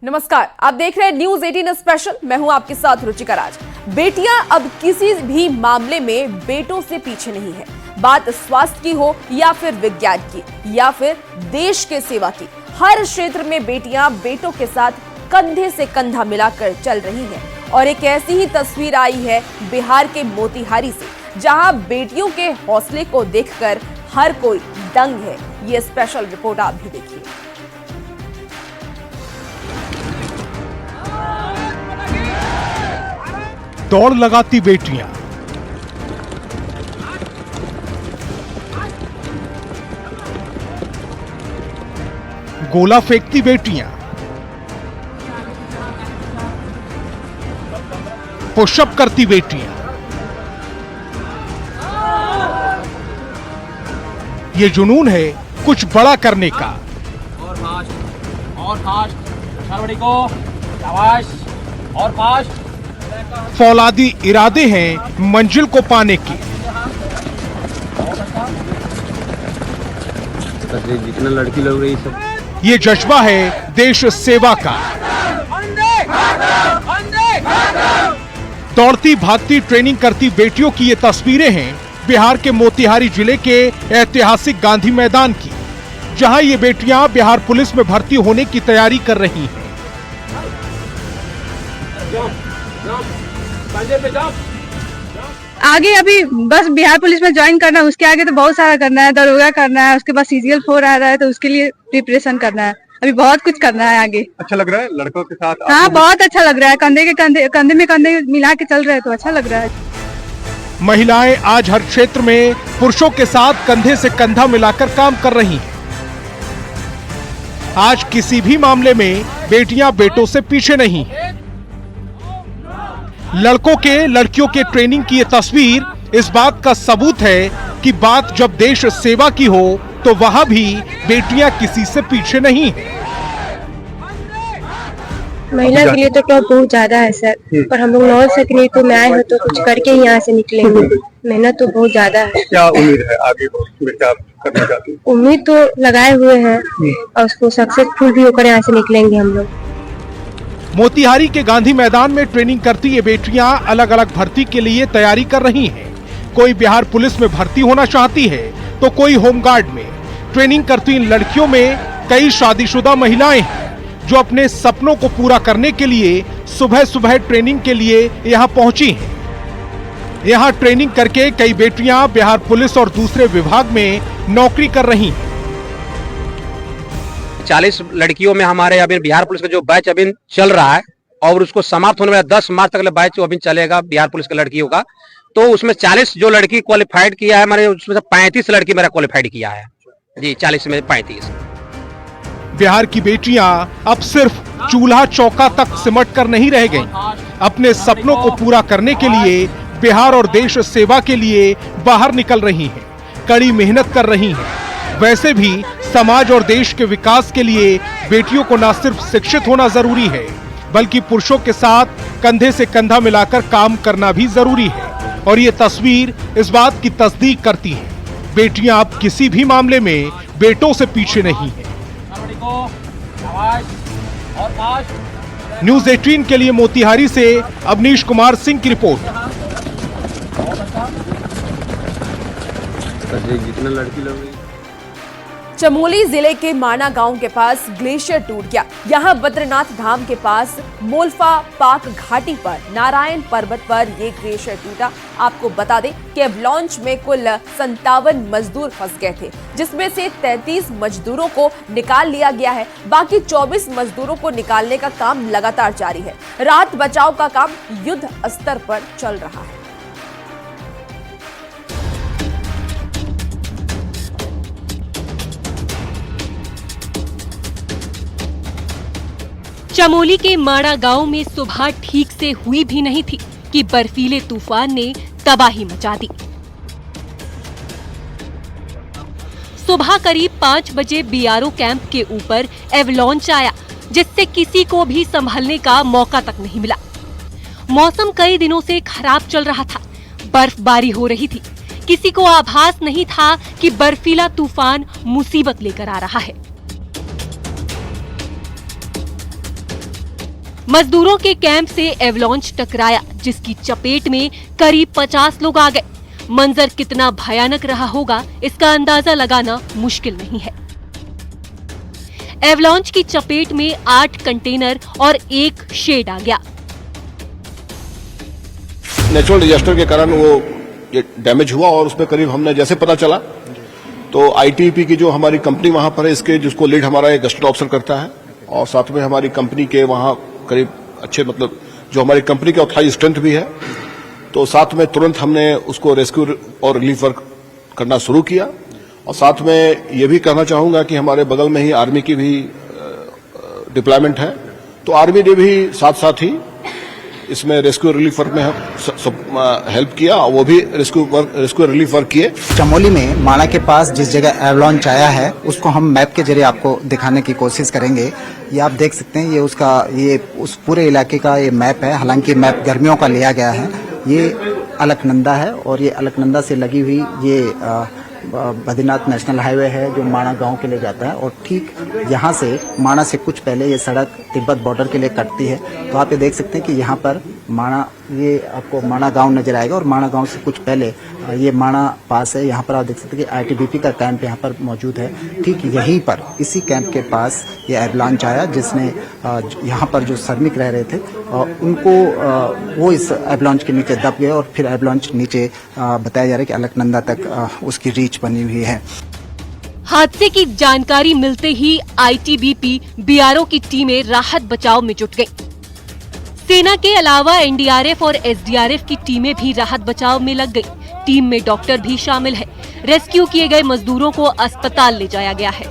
नमस्कार, आप देख रहे हैं न्यूज 18 स्पेशल। मैं हूं आपके साथ रुचिका राज। बेटियां अब किसी भी मामले में बेटों से पीछे नहीं है। बात स्वास्थ्य की हो या फिर विज्ञान की या फिर देश के सेवा की, हर क्षेत्र में बेटियां बेटों के साथ कंधे से कंधा मिलाकर चल रही हैं। और एक ऐसी ही तस्वीर आई है बिहार के मोतिहारी से, जहां बेटियों के हौसले को देखकर हर कोई दंग है। ये स्पेशल रिपोर्ट आप भी देखिए। दौड़ लगाती बेटियां, गोला फेंकती बेटियां, पुशअप करती बेटियां, ये जुनून है कुछ बड़ा करने का। और फास्ट को शाबाश और फास्ट। फौलादी इरादे हैं मंजिल को पाने के। जितना लड़की लोग रही सब, ये जज्बा है देश सेवा का। दौड़ती भागती ट्रेनिंग करती बेटियों की ये तस्वीरें हैं बिहार के मोतिहारी जिले के ऐतिहासिक गांधी मैदान की, जहां ये बेटियां बिहार पुलिस में भर्ती होने की तैयारी कर रही हैं। आगे अभी बस बिहार पुलिस में ज्वाइन करना है, उसके आगे तो बहुत सारा करना है। दरोगा करना है, उसके बाद CGL 4 आ रहा है, तो उसके लिए प्रिपरेशन करना है। अभी बहुत कुछ करना है आगे। अच्छा लग रहा है लड़कों के साथ? हाँ, बहुत अच्छा लग रहा है। कंधे में कंधे मिला के चल रहे हैं, तो अच्छा लग रहा है। महिलाएं आज हर क्षेत्र में पुरुषों के साथ कंधे से कंधा मिलाकर काम कर रही हैं। आज किसी भी मामले में बेटियां बेटों से पीछे नहीं हैं। लड़कों के लड़कियों के ट्रेनिंग की ये तस्वीर इस बात का सबूत है कि बात जब देश सेवा की हो तो वहां भी बेटियां किसी से पीछे नहीं हैं। महिला के लिए तो टॉप बहुत ज्यादा है सर, पर हम लोग 9 सेकंड तो मैं आए हो तो कुछ करके ही यहाँ से निकलेंगे। मेहनत तो बहुत ज्यादा है। क्या उम्मीद है आगे में क्या करना चाहती हैं? उम्मीद तो लगाए हुए हैं और उसको सक्सेसफुल भी होकर यहाँ से निकलेंगे हम लोग। मोतिहारी के गांधी मैदान में ट्रेनिंग करती ये बेटियां अलग अलग भर्ती के लिए तैयारी कर रही हैं। कोई बिहार पुलिस में भर्ती होना चाहती है तो कोई होमगार्ड में। ट्रेनिंग करती इन लड़कियों में कई शादीशुदा महिलाएं हैं जो अपने सपनों को पूरा करने के लिए सुबह सुबह ट्रेनिंग के लिए यहाँ पहुंची हैं। यहाँ ट्रेनिंग करके कई बेटियां बिहार पुलिस और दूसरे विभाग में नौकरी कर रही हैं। 40 लड़कियों में हमारे अभी बिहार पुलिस का जो बैच अभी चल रहा है और उसको समाप्त होने वाला 10 मार्च तक बैच अभी चलेगा बिहार पुलिस के लड़कियों का। तो उसमें 40 जो लड़की क्वालिफाइड किया है हमारे, उसमें से 35 लड़की मेरा क्वालिफाइड किया है जी। 40 में 35। बिहार की बेटियां अब सिर्फ चूल्हा चौका तक सिमट कर नहीं रह गईं। अपने सपनों को पूरा करने के लिए बिहार और देश सेवा के लिए बाहर निकल रही हैं, कड़ी मेहनत कर रही हैं। वैसे भी समाज और देश के विकास के लिए बेटियों को न सिर्फ शिक्षित होना जरूरी है, बल्कि पुरुषों के साथ कंधे से कंधा मिलाकर काम करना भी जरूरी है। और ये तस्वीर इस बात की तस्दीक करती है, बेटियां अब किसी भी मामले में बेटों से पीछे नहीं हैं। न्यूज 18 के लिए मोतिहारी से अवनीश कुमार सिंह की रिपोर्ट। जितना लड़की लोग रही। चमोली जिले के माना गांव के पास ग्लेशियर टूट गया। यहां बद्रीनाथ धाम के पास मोल्फा पाक घाटी पर नारायण पर्वत पर यह ग्लेशियर टूटा। आपको बता दें कि एवलांच में कुल 57 मजदूर फंस गए थे, जिसमें से 33 मजदूरों को निकाल लिया गया है। बाकी 24 मजदूरों को निकालने का काम लगातार जारी है। राहत बचाव का काम युद्ध स्तर पर चल रहा है। चमोली के माड़ा गांव में सुबह ठीक से हुई भी नहीं थी कि बर्फीले तूफान ने तबाही मचा दी। सुबह करीब 5 बजे BRO कैंप के ऊपर एवलांच आया, जिससे किसी को भी संभलने का मौका तक नहीं मिला। मौसम कई दिनों से खराब चल रहा था, बर्फबारी हो रही थी। किसी को आभास नहीं था कि बर्फीला तूफान मुसीबत लेकर आ रहा है। मजदूरों के कैंप से एवलॉन्च टकराया, जिसकी चपेट में करीब 50 लोग आ गए। मंजर कितना भयानक रहा होगा, इसका अंदाजा लगाना मुश्किल नहीं है। एवलॉन्च की चपेट में 8 कंटेनर और 1 शेड आ गया। नेचुरल डिजास्टर के कारण वो ये डैमेज हुआ और उसमें करीब हमने जैसे पता चला तो आईटीबीपी की जो हमारी कंपनी वहां पर है, इसके जिसको लीड हमारा एक गस्टेड ऑफिसर करता है और साथ में हमारी कंपनी के वहां करीब अच्छे मतलब जो हमारी कंपनी के ऑथराइज स्ट्रेंथ भी है, तो साथ में तुरंत हमने उसको रेस्क्यू और रिलीफ वर्क करना शुरू किया। और साथ में ये भी कहना चाहूंगा कि हमारे बगल में ही आर्मी की भी डिप्लॉयमेंट है, तो आर्मी ने भी साथ साथ ही इसमें रेस्क्यू रिलीफ वर्क में हेल्प किया, वो भी रेस्क्यू रिलीफ वर्क किए। चमोली में माणा के पास जिस जगह एवलॉन्च आया है उसको हम मैप के जरिए आपको दिखाने की कोशिश करेंगे। ये आप देख सकते हैं, ये उस पूरे इलाके का ये मैप है। हालांकि मैप गर्मियों का लिया गया है। ये अलकनंदा है और ये अलकनंदा से लगी हुई ये बद्रीनाथ नेशनल हाईवे है जो माणा गांव के लिए जाता है और ठीक यहाँ से माणा से कुछ पहले ये सड़क तिब्बत बॉर्डर के लिए कटती है। तो आप ये देख सकते हैं कि यहाँ पर माणा, ये आपको माणा गांव नजर आएगा और माणा गांव से कुछ पहले ये माणा पास है। यहाँ पर आप देख सकते हैं कि आईटीबीपी का कैंप यहाँ पर मौजूद है। ठीक यहीं पर इसी कैंप के पास ये एवलांच आया जिसने यहाँ पर जो श्रमिक रह रहे थे उनको वो इस एवलांच के नीचे दब गए और फिर एवलांच नीचे बताया जा रहा है कि अलकनंदा तक उसकी रीच बनी हुई है। हादसे की जानकारी मिलते ही आईटीबीपी बीआरओ की टीमें राहत बचाव में जुट गई। सेना के अलावा एनडीआरएफ और एसडीआरएफ की टीमें भी राहत बचाव में लग गई। टीम में डॉक्टर भी शामिल है। रेस्क्यू किए गए मजदूरों को अस्पताल ले जाया गया है।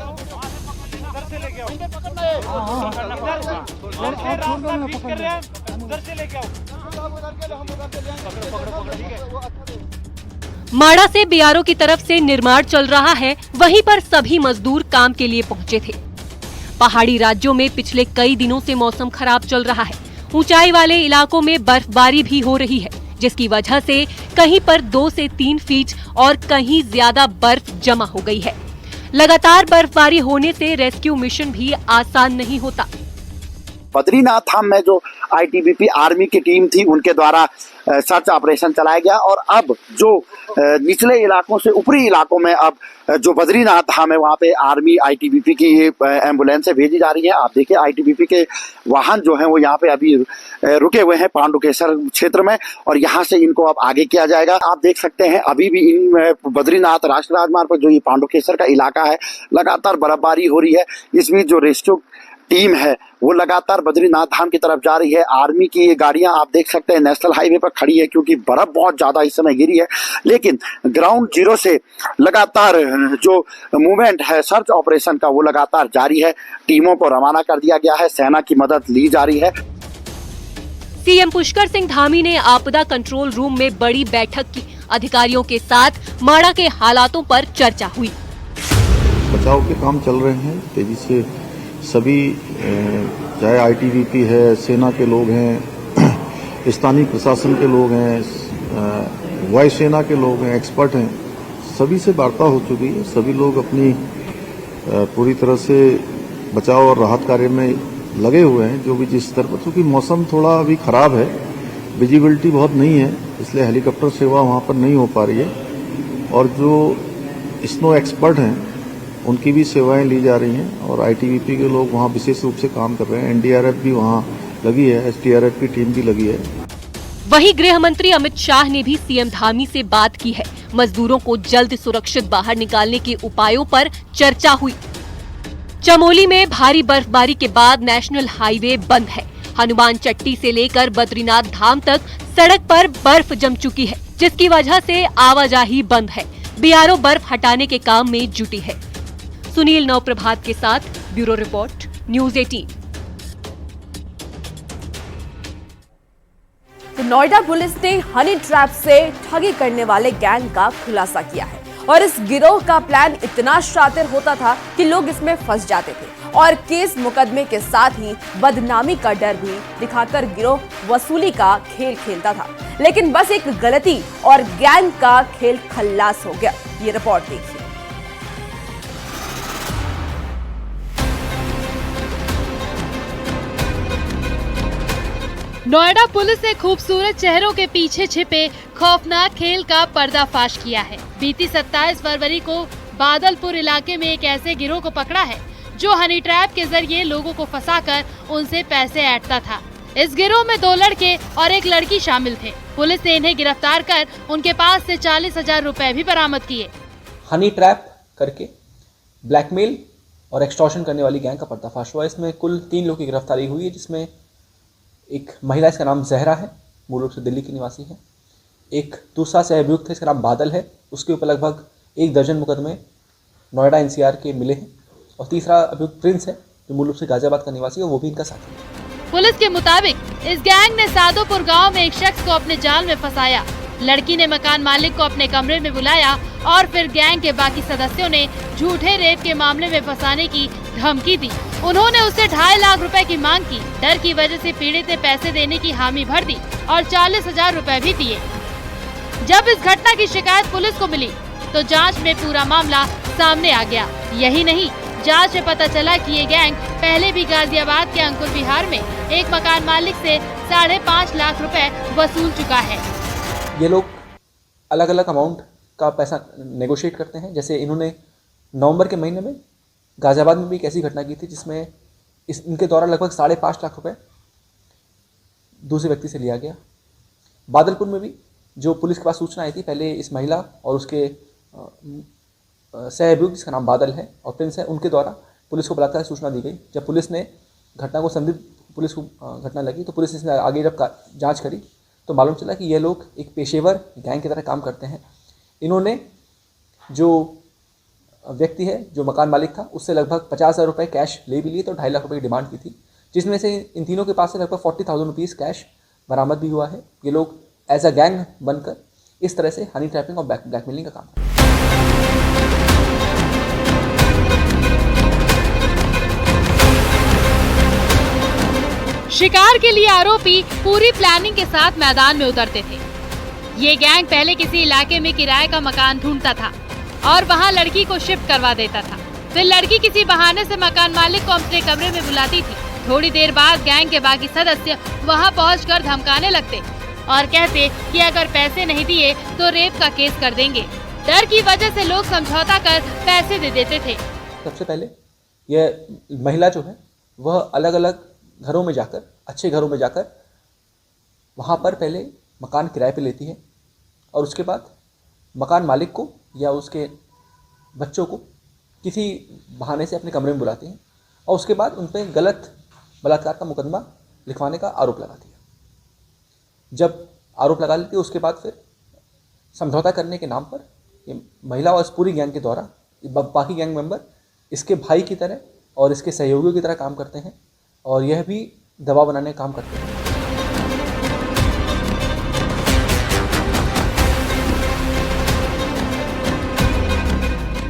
माणा से बीआरओ की तरफ से निर्माण चल रहा है, वहीं पर सभी मजदूर काम के लिए पहुंचे थे। पहाड़ी राज्यों में पिछले कई दिनों से मौसम खराब चल रहा है। ऊंचाई वाले इलाकों में बर्फबारी भी हो रही है, जिसकी वजह से कहीं पर 2 से 3 फीट और कहीं ज्यादा बर्फ जमा हो गई है। लगातार बर्फबारी होने से रेस्क्यू मिशन भी आसान नहीं होता। बद्रीनाथ धाम में जो आईटीबीपी आर्मी की टीम थी उनके द्वारा सर्च ऑपरेशन चलाया गया और अब जो निचले इलाकों से ऊपरी इलाकों में अब जो बद्रीनाथ धाम है वहाँ पे आर्मी आईटीबीपी की एम्बुलेंसें भेजी जा रही हैं। आप देखिए आईटीबीपी के वाहन जो हैं वो यहाँ पे अभी रुके हुए हैं पांडुकेश्वर क्षेत्र में और यहाँ से इनको अब आगे किया जाएगा। आप देख सकते हैं अभी भी इन बद्रीनाथ राष्ट्रीय राजमार्ग पर जो ये पांडुकेश्वर का इलाका है लगातार बर्फबारी हो रही है। इस बीच जो रेस्क्यू टीम है वो लगातार बद्रीनाथ धाम की तरफ जा रही है। आर्मी की ये गाड़ियां आप देख सकते हैं नेशनल हाईवे पर खड़ी है क्योंकि बर्फ बहुत ज्यादा इस समय गिरी है, लेकिन ग्राउंड जीरो से लगातार जो मूवमेंट है सर्च ऑपरेशन का वो लगातार जारी है। टीमों को रवाना कर दिया गया है, सेना की मदद ली जा रही है। सीएम पुष्कर सिंह धामी ने आपदा कंट्रोल रूम में बड़ी बैठक की। अधिकारियों के साथ माणा के हालातों पर चर्चा हुई। बचाव के काम चल रहे हैं तेजी से। सभी चाहे आईटीबीपी है, सेना के लोग हैं, स्थानीय प्रशासन के लोग हैं, वायुसेना के लोग हैं, एक्सपर्ट हैं, सभी से वार्ता हो चुकी है। सभी लोग अपनी पूरी तरह से बचाव और राहत कार्य में लगे हुए हैं जो भी जिस स्तर पर, क्योंकि मौसम थोड़ा अभी खराब है, विजिबिलिटी बहुत नहीं है, इसलिए हेलीकॉप्टर सेवा वहाँ पर नहीं हो पा रही है और जो स्नो एक्सपर्ट हैं उनकी भी सेवाएं ली जा रही हैं और आईटीबीपी के लोग वहाँ विशेष रूप से काम कर रहे हैं। एनडीआरएफ भी वहाँ लगी है, एसडीआरएफ की टीम भी लगी है। वहीं गृह मंत्री अमित शाह ने भी सीएम धामी से बात की है। मजदूरों को जल्द सुरक्षित बाहर निकालने के उपायों पर चर्चा हुई। चमोली में भारी बर्फबारी के बाद नेशनल हाईवे बंद है। हनुमान चट्टी से लेकर बद्रीनाथ धाम तक सड़क पर बर्फ जम चुकी है, जिसकी वजह से आवाजाही बंद है। बीआरओ बर्फ हटाने के काम में जुटी है। सुनील नवप्रभात के साथ ब्यूरो रिपोर्ट, न्यूज 18। तो नोएडा पुलिस ने हनी ट्रैप से ठगी करने वाले गैंग का खुलासा किया है और इस गिरोह का प्लान इतना शातिर होता था कि लोग इसमें फंस जाते थे और केस मुकदमे के साथ ही बदनामी का डर भी दिखाकर गिरोह वसूली का खेल खेलता था। लेकिन बस एक गलती और गैंग का खेल खल्लास हो गया। ये रिपोर्ट देखिए। नोएडा पुलिस ने खूबसूरत चेहरों के पीछे छिपे खौफनाक खेल का पर्दाफाश किया है। बीती 27 फरवरी को बादलपुर इलाके में एक ऐसे गिरोह को पकड़ा है जो हनी ट्रैप के जरिए लोगों को फंसाकर उनसे पैसे ऐंठता था। इस गिरोह में 2 लड़के और 1 लड़की शामिल थे। पुलिस ने इन्हें गिरफ्तार कर उनके पास से 40,000 रुपए भी बरामद किए। हनी ट्रैप करके ब्लैकमेल और एक्सटॉर्शन करने वाली गैंग का पर्दाफाश हुआ। इसमें कुल 3 लोगों की गिरफ्तारी हुई है, जिसमें एक महिला, इसका नाम जहरा है, मूल रूप से दिल्ली की निवासी है। एक दूसरा सह अभियुक्त है, इसका नाम बादल है, उसके ऊपर लगभग 1 दर्जन मुकदमे नोएडा NCR के मिले हैं। और तीसरा अभियुक्त प्रिंस है, जो मूल रूप से गाजियाबाद का निवासी है, वो भी इनका साथी है। पुलिस के मुताबिक इस गैंग ने सादोपुर गांव में एक शख्स को अपने जाल में फंसाया। लड़की ने मकान मालिक को अपने कमरे में बुलाया और फिर गैंग के बाकी सदस्यों ने झूठे रेप के मामले में फंसाने की धमकी दी। उन्होंने उससे 2.5 लाख रुपए की मांग की। डर की वजह से पीड़ित ने पैसे देने की हामी भर दी और 40,000 रुपए भी दिए। जब इस घटना की शिकायत पुलिस को मिली तो जांच में पूरा मामला सामने आ गया। यही नहीं, जांच में पता चला कि ये गैंग पहले भी गाजियाबाद के अंकुर विहार में एक मकान मालिक से 5.5 लाख रुपए वसूल चुका है। ये लोग अलग अलग अमाउंट का पैसा नेगोशिएट करते हैं। जैसे इन्होंने नवंबर के महीने में गाजियाबाद में भी एक ऐसी घटना की थी जिसमें इनके द्वारा लगभग 5.5 लाख रुपए दूसरे व्यक्ति से लिया गया। बादलपुर में भी जो पुलिस के पास सूचना आई थी, पहले इस महिला और उसके सह अभियुक्त, जिसका नाम बादल है और प्रिंस है, उनके द्वारा पुलिस को बुलाकर सूचना दी गई। जब पुलिस ने घटना को संदिग्ध पुलिस को घटना लगी तो पुलिस इसने आगे जब जांच करी तो मालूम चला कि ये लोग एक पेशेवर गैंग की तरह काम करते हैं। इन्होंने जो व्यक्ति है, जो मकान मालिक था, उससे लगभग 50,000 रुपये कैश ले भी लिए तो 2.5 लाख रुपये की डिमांड की थी, जिसमें से इन तीनों के पास से लगभग 40,000 रुपीज़ कैश बरामद भी हुआ है। ये लोग एज अ गैंग बनकर इस तरह से हनी ट्रैपिंग और ब्लैकमेलिंग का काम करते हैं। शिकार के लिए आरोपी पूरी प्लानिंग के साथ मैदान में उतरते थे। ये गैंग पहले किसी इलाके में किराए का मकान ढूंढता था और वहां लड़की को शिफ्ट करवा देता था। फिर लड़की किसी बहाने से मकान मालिक को अपने कमरे में बुलाती थी। थोड़ी देर बाद गैंग के बाकी सदस्य वहां पहुंचकर धमकाने लगते और कहते कि अगर पैसे नहीं दिए तो रेप का केस कर देंगे। डर की वजह से लोग समझौता कर पैसे दे देते थे। सबसे पहले यह महिला जो है वह अलग अलग घरों में जाकर, अच्छे घरों में जाकर वहाँ पर पहले मकान किराए पे लेती है और उसके बाद मकान मालिक को या उसके बच्चों को किसी बहाने से अपने कमरे में बुलाती है और उसके बाद उन पर गलत बलात्कार का मुकदमा लिखवाने का आरोप लगाती है। जब आरोप लगा लेती है उसके बाद फिर समझौता करने के नाम पर ये महिला और इस पूरी गैंग के द्वारा बाकी गैंग मेंबर इसके भाई की तरह और इसके सहयोगियों की तरह काम करते हैं और यह भी दबाव बनाने का काम करते हैं।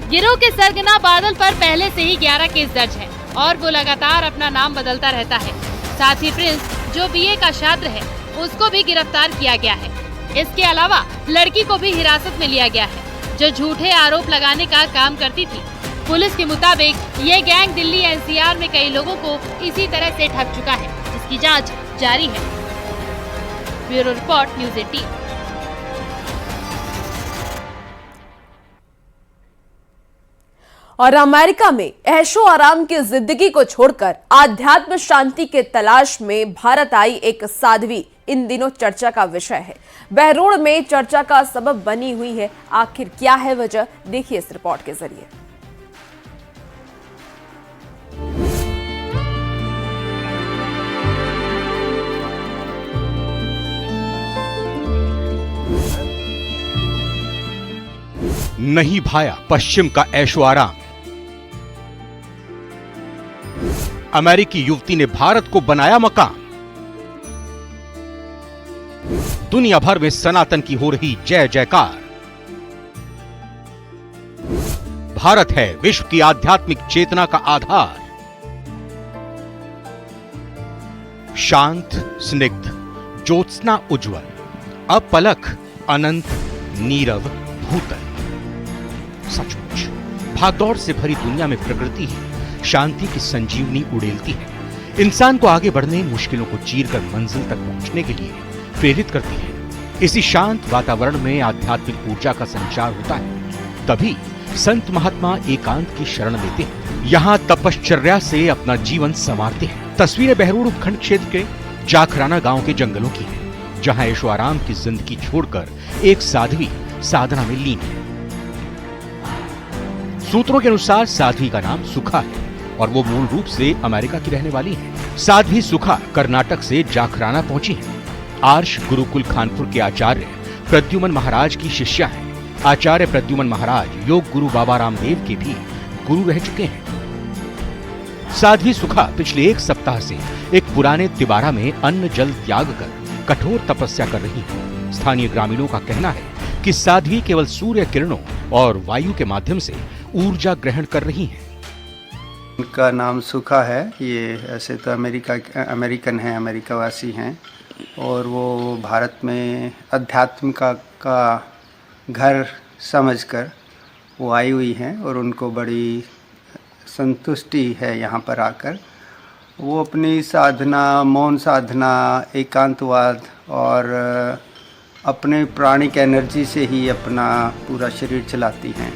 गिरोह के सरगना बादल पर पहले से ही 11 केस दर्ज हैं और वो लगातार अपना नाम बदलता रहता है। साथ ही प्रिंस, जो BA का छात्र है, उसको भी गिरफ्तार किया गया है। इसके अलावा लड़की को भी हिरासत में लिया गया है, जो झूठे आरोप लगाने का काम करती थी। पुलिस के मुताबिक ये गैंग दिल्ली NCR में कई लोगों को इसी तरह से ठग चुका है, जिसकी जांच जारी है। Bureau report, news 18। और अमेरिका में ऐशो आराम की जिंदगी को छोड़कर आध्यात्म शांति के तलाश में भारत आई एक साध्वी इन दिनों चर्चा का विषय है। बहरोड में चर्चा का सबब बनी हुई है। आखिर क्या है वजह, देखिए इस रिपोर्ट के जरिए। नहीं भाया पश्चिम का ऐशो आराम। अमेरिकी युवती ने भारत को बनाया मकान। दुनिया भर में सनातन की हो रही जय जयकार। भारत है विश्व की आध्यात्मिक चेतना का आधार। शांत स्निग्ध ज्योत्सना उज्जवल, अपलक अनंत नीरव भूतल। सचमुच भागदौड़ से भरी दुनिया में प्रकृति ही शांति की संजीवनी उड़ेलती है। इंसान को आगे बढ़ने, मुश्किलों को चीरकर मंजिल तक पहुंचने के लिए प्रेरित करती है। इसी शांत वातावरण में आध्यात्मिक ऊर्जा का संचार होता है। तभी संत महात्मा एकांत की शरण लेते हैं। यहाँ तपश्चर्या से अपना जीवन संवारते हैं। तस्वीरें बहरोड उपखंड क्षेत्र के जाखराना गांव के जंगलों की है, जहां ऐशो आराम की जिंदगी छोड़कर एक साध्वी साधना में लीन है। सूत्रों के अनुसार साध्वी का नाम सुखा है और वो मूल रूप से अमेरिका की रहने वाली है। साध्वी सुखा कर्नाटक से जाखराना पहुंची है। आर्ष गुरुकुल खानपुर के आचार्य प्रद्युमन महाराज की शिष्या है। आचार्य प्रद्युमन महाराज योग गुरु बाबा रामदेव के भी गुरु रह चुके हैं। साध्वी सुखा पिछले एक सप्ताह से एक पुराने तिबारा में अन्न जल त्याग कर कठोर तपस्या कर रही है। स्थानीय ग्रामीणों का कहना है कि साध्वी केवल सूर्य किरणों और वायु के माध्यम से ऊर्जा ग्रहण कर रही हैं। उनका नाम सुखा है। ये ऐसे तो अमेरिकन है, अमेरिका वासी हैं और वो भारत में अध्यात्म का घर समझकर वो आई हुई हैं और उनको बड़ी संतुष्टि है यहाँ पर आकर। वो अपनी साधना, मौन साधना, एकांतवाद और अपने प्राणिक एनर्जी से ही अपना पूरा शरीर चलाती हैं।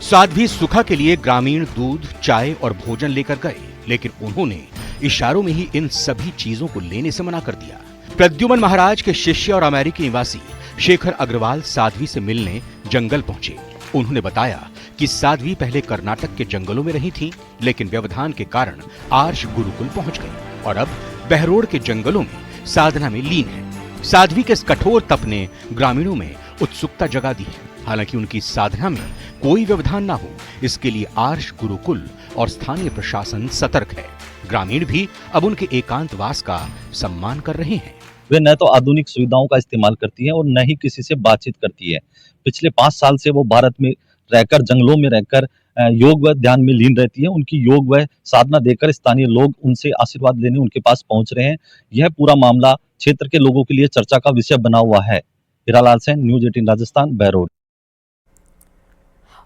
साध्वी सुखा के लिए ग्रामीण दूध, चाय और भोजन लेकर गए, लेकिन उन्होंने इशारों में ही इन सभी चीजों को लेने से मना कर दिया। प्रद्युमन महाराज के शिष्य और अमेरिकी निवासी शेखर अग्रवाल साध्वी से मिलने जंगल पहुंचे। उन्होंने बताया कि साध्वी पहले कर्नाटक के जंगलों में रही थी, लेकिन व्यवधान के कारण आर्ष गुरुकुल पहुंच गई और अब बहरोड के जंगलों में साधना में लीन है। साध्वी के इस कठोर तप ने ग्रामीणों में उत्सुकता जगा दी है। हालांकि उनकी साधना में कोई व्यवधान ना हो, इसके लिए आर्ष गुरुकुल और स्थानीय प्रशासन सतर्क है। ग्रामीण भी अब उनके एकांतवास का सम्मान कर रहे हैं। वे न तो आधुनिक सुविधाओं का इस्तेमाल करती है और न ही किसी से बातचीत करती है। पिछले 5 साल से वो भारत में रहकर, जंगलों में रहकर योग व ध्यान में लीन रहती है। उनकी योग व साधना देखकर स्थानीय लोग उनसे आशीर्वाद लेने उनके पास पहुंच रहे हैं। यह पूरा मामला क्षेत्र के लोगों के लिए चर्चा का विषय बना हुआ है। हीरालाल सेन, न्यूज़ 18 राजस्थान, बहरोड।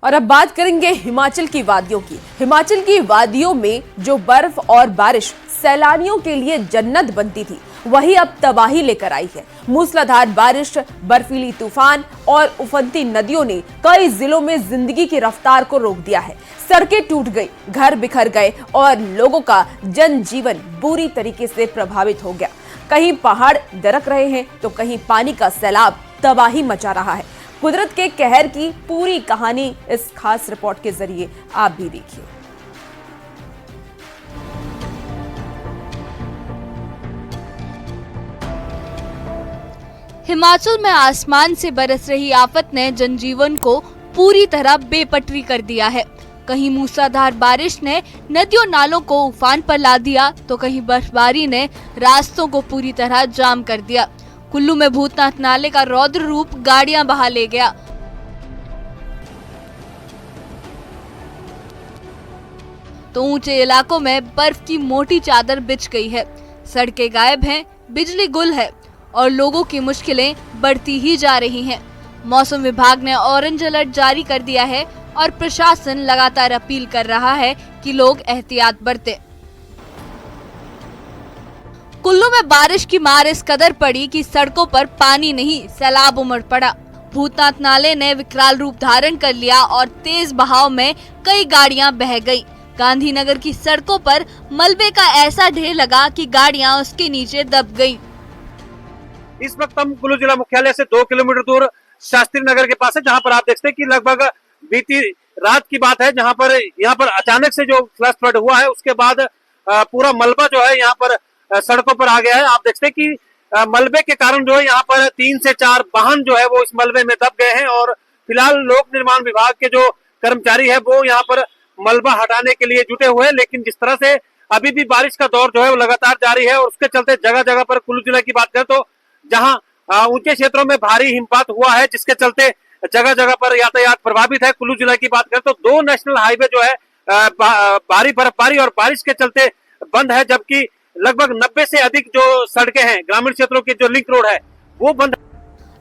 और अब बात करेंगे हिमाचल की वादियों की। हिमाचल की वादियों में जो बर्फ और बारिश सैलानियों के लिए जन्नत बनती थी, वही अब तबाही लेकर आई है। मूसलाधार बारिश, बर्फीली तूफान और उफनती नदियों ने कई जिलों में जिंदगी की रफ्तार को रोक दिया है। सड़कें टूट गई, घर बिखर गए और लोगों का जनजीवन बुरी तरीके से प्रभावित हो गया। कहीं पहाड़ दरक रहे हैं तो कहीं पानी का सैलाब तबाही मचा रहा है। कुदरत के कहर की पूरी कहानी इस खास रिपोर्ट के जरिए आप भी देखिए। हिमाचल में आसमान से बरस रही आफत ने जनजीवन को पूरी तरह बेपटरी कर दिया है। कहीं मूसलाधार बारिश ने नदियों नालों को उफान पर ला दिया तो कहीं बर्फबारी ने रास्तों को पूरी तरह जाम कर दिया। कुल्लू में भूतनाथ नाले का रौद्र रूप गाड़ियां बहा ले गया। तो ऊंचे इलाकों में बर्फ की मोटी चादर बिछ गई है। सड़कें गायब हैं, बिजली गुल है और लोगों की मुश्किलें बढ़ती ही जा रही हैं। मौसम विभाग ने ऑरेंज अलर्ट जारी कर दिया है और प्रशासन लगातार अपील कर रहा है कि लोग एहतियात बरतें। कुल्लू में बारिश की मार इस कदर पड़ी कि सड़कों पर पानी नहीं, सैलाब उमड़ पड़ा। भूतनाथ नाले ने विकराल रूप धारण कर लिया और तेज बहाव में कई गाड़ियां बह गईं। गांधीनगर की सड़कों पर मलबे का ऐसा ढेर लगा कि गाड़ियां उसके नीचे दब गईं। इस वक्त हम कुल्लू जिला मुख्यालय से 2 किलोमीटर दूर शास्त्री नगर के पास है, जहां पर आप देखते हैं कि लगभग बीती रात की बात है, जहां पर यहाँ पर अचानक से जो फ्लैश फ्लड हुआ है, उसके बाद पूरा मलबा जो है यहाँ पर सड़कों पर आ गया है। आप देखते हैं कि मलबे के कारण जो है यहाँ पर 3 से 4 वाहन जो है वो इस मलबे में दब गए हैं और फिलहाल लोक निर्माण विभाग के जो कर्मचारी है वो यहाँ पर मलबा हटाने के लिए जुटे हुए हैं। लेकिन जिस तरह से अभी भी बारिश का दौर जो है वो लगातार जारी है और उसके चलते जगह जगह पर कुल्लू जिले की बात करें तो जहां ऊंचे क्षेत्रों में भारी हिमपात हुआ है, जिसके चलते जगह जगह पर यातायात प्रभावित है। कुल्लू जिले की बात करें तो 2 नेशनल हाईवे जो है भारी बर्फबारी और बारिश के चलते बंद है, जबकि लगभग 90 से अधिक जो सड़कें हैं ग्रामीण क्षेत्रों की जो लिंक रोड है वो बंद।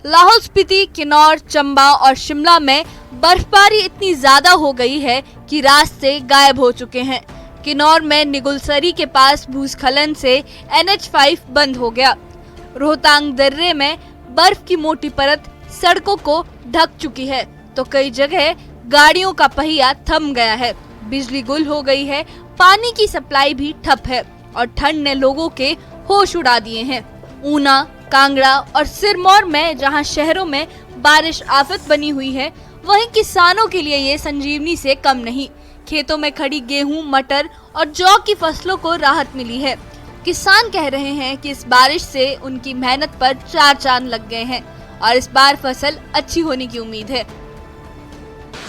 लाहौल स्पीति, किन्नौर, चंबा और शिमला में बर्फबारी इतनी ज्यादा हो गई है कि रास्ते गायब हो चुके हैं। किन्नौर में निगुलसरी के पास भूस्खलन से NH5 बंद हो गया। रोहतांग दर्रे में बर्फ की मोटी परत सड़कों को ढक चुकी है तो कई जगह गाड़ियों का पहिया थम गया है। बिजली गुल हो गई है, पानी की सप्लाई भी ठप है और ठंड ने लोगों के होश उड़ा दिए हैं। ऊना, कांगड़ा और सिरमौर में जहां शहरों में बारिश आफत बनी हुई है, वहीं किसानों के लिए ये संजीवनी से कम नहीं। खेतों में खड़ी गेहूं, मटर और जौ की फसलों को राहत मिली है। किसान कह रहे हैं कि इस बारिश से उनकी मेहनत पर 4 चांद लग गए हैं और इस बार फसल अच्छी होने की उम्मीद है।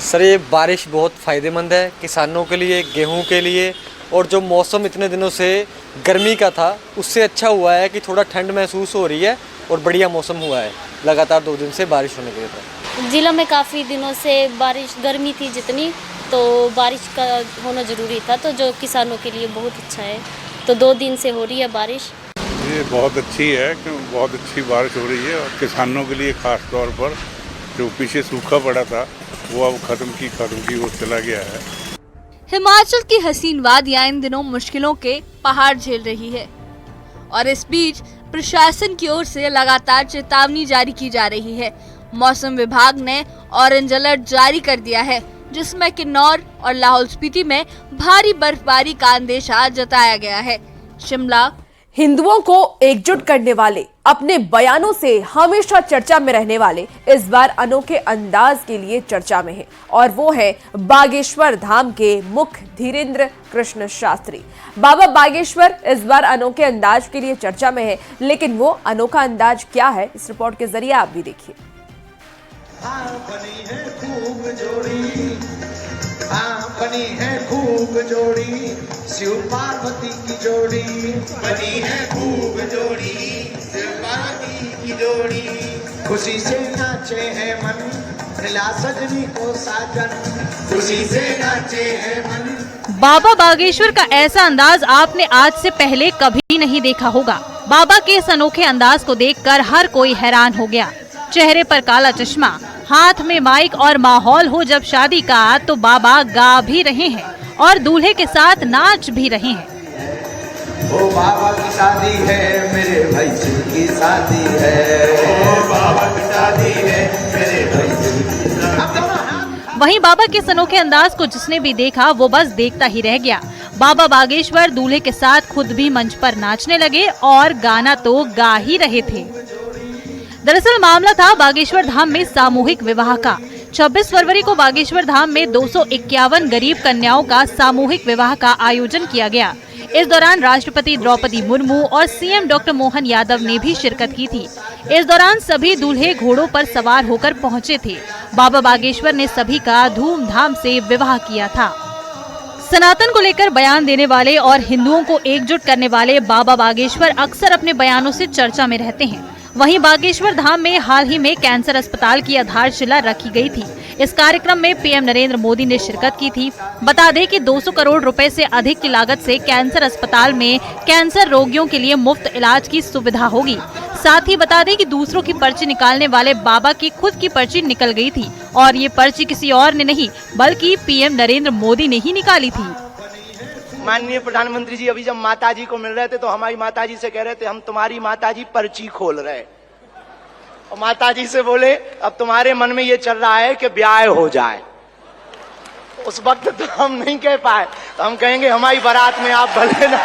सर, ये बारिश बहुत फ़ायदेमंद है किसानों के लिए, गेहूं के लिए, और जो मौसम इतने दिनों से गर्मी का था उससे अच्छा हुआ है कि थोड़ा ठंड महसूस हो रही है और बढ़िया मौसम हुआ है लगातार 2 दिन से बारिश होने के लिए। जिला में काफ़ी दिनों से बारिश, गर्मी थी जितनी, तो बारिश का होना ज़रूरी था, तो जो किसानों के लिए बहुत अच्छा है। तो 2 दिन से हो रही है बारिश। ये बहुत अच्छी है क्योंकि बहुत अच्छी बारिश हो रही है और किसानों के लिए खास तौर पर जो पीछे सूखा पड़ा था वो अब खत्म की वो चला गया है। हिमाचल की हसीन वादियां इन दिनों मुश्किलों के पहाड़ झेल रही है और इस बीच प्रशासन की ओर से लगातार चेतावनी जारी की जा रही है। मौसम विभाग ने ऑरेंज अलर्ट जारी कर दिया है, जिसमें किन्नौर और लाहौल स्पीति में भारी बर्फबारी का अंदेशा जताया गया है। शिमला हिंदुओं को एकजुट करने वाले, अपने बयानों से हमेशा चर्चा में रहने वाले इस बार अनोखे अंदाज के लिए चर्चा में है और वो है बागेश्वर धाम के मुख्य धीरेन्द्र कृष्ण शास्त्री। बाबा बागेश्वर इस बार अनोखे अंदाज के लिए चर्चा में है, लेकिन वो अनोखा अंदाज क्या है, इस रिपोर्ट के जरिए आप भी देखिए। बनी है खूब जोड़ी, शिव पार्वती की जोड़ी, बनी है खूब जोड़ी, शिव पार्वती की जोड़ी, खुशी से नाचे हैं मन, मिला सजनी को साजन, खुशी से नाचे हैं मन। बाबा बागेश्वर का ऐसा अंदाज आपने आज से पहले कभी नहीं देखा होगा। बाबा के इस अनोखे अंदाज को देखकर हर कोई हैरान हो गया। चेहरे पर काला चश्मा, हाथ में माइक और माहौल हो जब शादी का, तो बाबा गा भी रहे हैं और दूल्हे के साथ नाच भी रहे हैं। ओ बाबा की शादी है, मेरे भाई शिव की शादी है, ओ बाबा की शादी है, मेरे भाई शिव की शादी। वहीं बाबा के इस अनोखे अंदाज को जिसने भी देखा वो बस देखता ही रह गया। बाबा बागेश्वर दूल्हे के साथ खुद भी मंच पर नाचने लगे और गाना तो गा ही रहे थे। दरअसल मामला था बागेश्वर धाम में सामूहिक विवाह का। 26 फरवरी को बागेश्वर धाम में 251 गरीब कन्याओं का सामूहिक विवाह का आयोजन किया गया। इस दौरान राष्ट्रपति द्रौपदी मुर्मू और सीएम डॉक्टर मोहन यादव ने भी शिरकत की थी। इस दौरान सभी दूल्हे घोड़ों पर सवार होकर पहुंचे थे। बाबा बागेश्वर ने सभी का धूमधाम से विवाह किया था। सनातन को लेकर बयान देने वाले और हिंदुओं को एकजुट करने वाले बाबा बागेश्वर अक्सर अपने बयानों से चर्चा में रहते हैं। वहीं बागेश्वर धाम में हाल ही में कैंसर अस्पताल की आधारशिला रखी गई थी। इस कार्यक्रम में पीएम नरेंद्र मोदी ने शिरकत की थी। बता दें कि 200 करोड़ रुपए से अधिक की लागत से कैंसर अस्पताल में कैंसर रोगियों के लिए मुफ्त इलाज की सुविधा होगी। साथ ही बता दें कि दूसरों की पर्ची निकालने वाले बाबा की खुद की पर्ची निकल गई थी और ये पर्ची किसी और ने नहीं बल्कि पीएम नरेंद्र मोदी ने ही निकाली थी। माननीय प्रधानमंत्री जी अभी जब माताजी को मिल रहे थे तो हमारी माताजी से कह रहे थे हम तुम्हारी माताजी पर्ची खोल रहे, और माताजी से बोले अब तुम्हारे मन में ये चल रहा है कि ब्याह हो जाए। उस वक्त तो हम नहीं कह पाए, तो हम कहेंगे हमारी बारात में आप भले ना।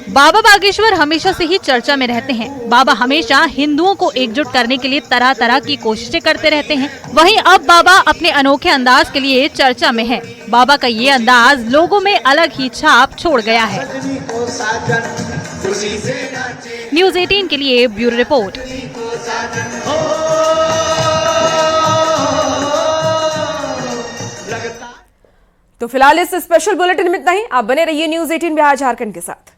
बाबा बागेश्वर हमेशा से ही चर्चा में रहते हैं। बाबा हमेशा हिंदुओं को एकजुट करने के लिए तरह तरह की कोशिशें करते रहते हैं। वहीं अब बाबा अपने अनोखे अंदाज के लिए चर्चा में हैं। बाबा का ये अंदाज लोगों में अलग ही छाप छोड़ गया है। न्यूज़ 18 के लिए ब्यूरो रिपोर्ट। तो फिलहाल इस स्पेशल बुलेटिन में इतना ही। आप बने रहिए न्यूज़ 18 बिहार झारखंड के साथ।